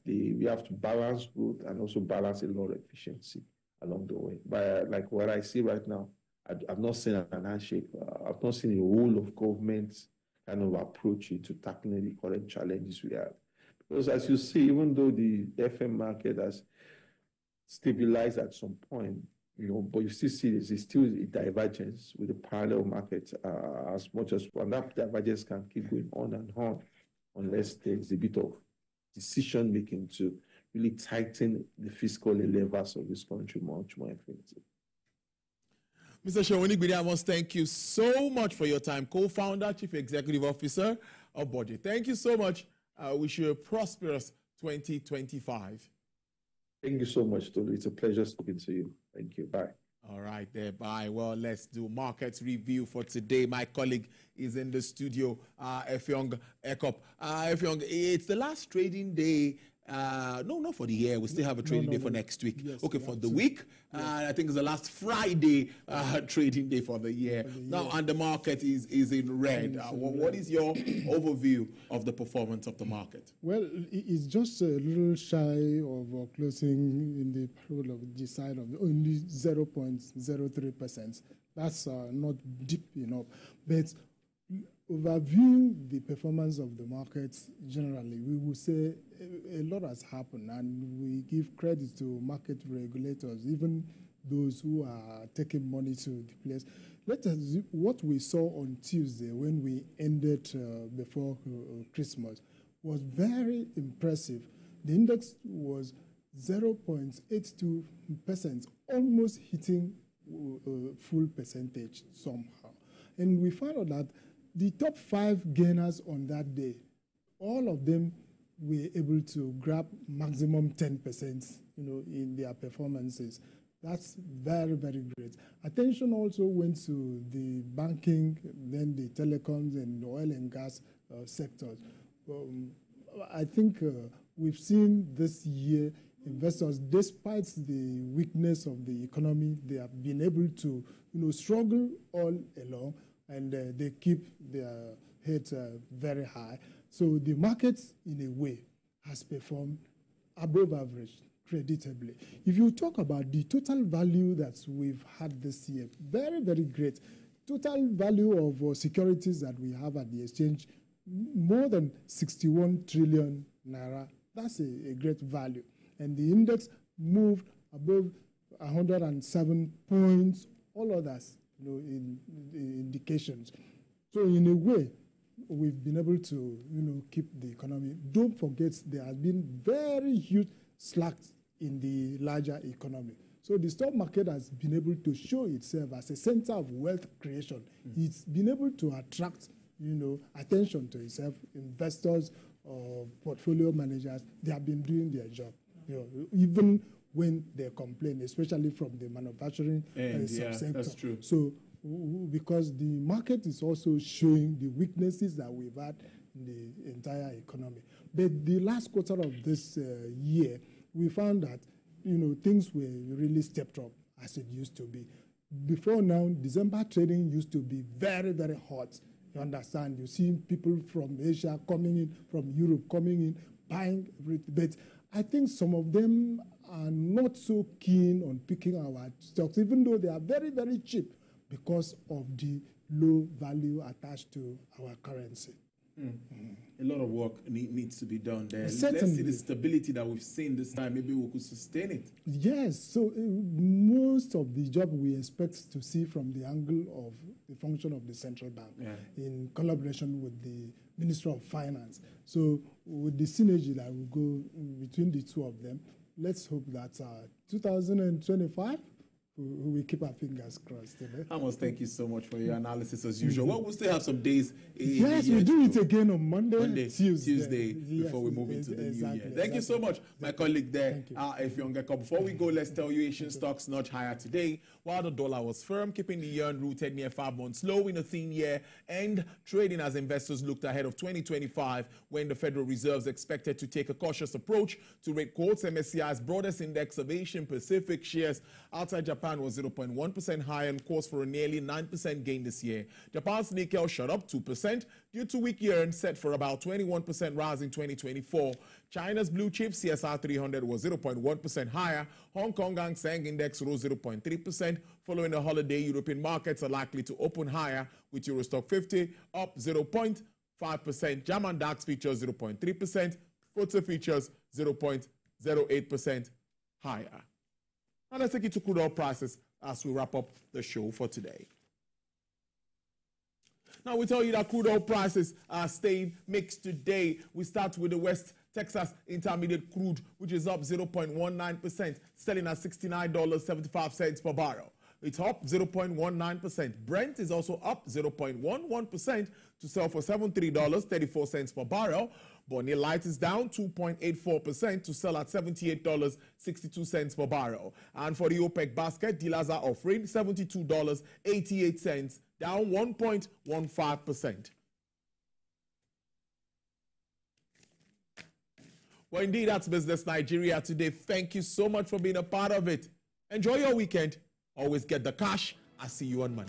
we have to balance growth and also balance a lot of efficiency along the way. But like what I see right now, I've not seen an handshake. I've not seen a whole of government kind of approach to tackling the current challenges we have. Because as you see, even though the FM market has stabilized at some point, but you still see there's still a divergence with the parallel market as much as, and that divergence can keep going on and on unless there's a bit of decision making to really tighten the fiscal levers of this country much more effectively. Mr. Shawoni, I must thank you so much for your time. Co-founder, Chief Executive Officer of Budget. Thank you so much. I wish you a prosperous 2025. Thank you so much, Tolu. It's a pleasure speaking to you. Thank you. Bye. All right, there. Bye. Well, let's do market review for today. My colleague is in the studio, Effiong Ekop. Effiong, it's the last trading day. No, not for the year. We still have a trading day for next week. Yes, okay, for the week. I think it's the last Friday trading day for the year. Now, and the market is in red. What is your overview of the performance of the market? Well, it's just a little shy of closing in the parallel of the side of only 0.03%. That's not deep enough. But overviewing the performance of the markets generally, we will say a lot has happened, and we give credit to market regulators, even those who are taking money to the place. What we saw on Tuesday when we ended before Christmas was very impressive. The index was 0.82%, almost hitting full percentage somehow. And we found out that the top 5 gainers on that day, all of them were able to grab maximum 10%, in their performances. That's very, very great. Attention also went to the banking, then the telecoms and the oil and gas sectors. I think we've seen this year investors, despite the weakness of the economy, they have been able to, struggle all along, and they keep their heads very high. So the market, in a way, has performed above average, creditably. If you talk about the total value that we've had this year, very, very great. Total value of securities that we have at the exchange, more than 61 trillion naira. That's a great value. And the index moved above 107 points, all others, in indications. So in a way, we've been able to, keep the economy. Don't forget, there has been very huge slacks in the larger economy. So the stock market has been able to show itself as a center of wealth creation. It's been able to attract, attention to itself. Investors or portfolio managers, they have been doing their job. Even when they complain, especially from the manufacturing subsector. That's true. So, because the market is also showing the weaknesses that we've had in the entire economy. But the last quarter of this year, we found that, things were really stepped up as it used to be. Before now, December trading used to be very, very hot. You understand? You see people from Asia coming in, from Europe coming in, buying everything. But I think some of them are not so keen on picking our stocks, even though they are very, very cheap, because of the low value attached to our currency. A lot of work needs to be done there. Certainly. Let's see the stability that we've seen this time. Maybe we could sustain it. Yes. So most of the job we expect to see from the angle of the function of the central bank in collaboration with the Minister of Finance. So with the synergy that will go between the two of them, let's hope that 2025, we keep our fingers crossed. I must thank you so much for your analysis as usual. Well, we'll still have some days. Yes, we do it again on Monday, Tuesday before we move into the new year. Thank you so much, my colleague there, Effiong Ekop. Before we go, let's tell you Asian stocks nudge higher today, while the dollar was firm, keeping the yuan rooted near 5 months low in a thin year, and trading as investors looked ahead of 2025, when the Federal Reserve is expected to take a cautious approach to rate quotes. MSCI's broadest index of Asian Pacific shares outside Japan Japan was 0.1% higher on course for a nearly 9% gain this year. Japan's Nikkei shot up 2% due to weak year-end set for about 21% rise in 2024. China's blue chip CSI 300 was 0.1% higher. Hong Kong Hang Seng Index rose 0.3%. Following the holiday, European markets are likely to open higher, with Eurostock 50 up 0.5%. German DAX features 0.3%. FTSE features 0.08% higher. Now let's take you to crude oil prices as we wrap up the show for today. Now we tell you that crude oil prices are staying mixed today. We start with the West Texas Intermediate crude, which is up 0.19%, selling at $69.75 per barrel. It's up 0.19%. Brent is also up 0.11% to sell for $73.34 per barrel. Bonnie Light is down 2.84% to sell at $78.62 per barrel. And for the OPEC basket, dealers are offering $72.88, down 1.15%. Well, indeed, that's Business Nigeria today. Thank you so much for being a part of it. Enjoy your weekend. Always get the cash. I'll see you on Monday.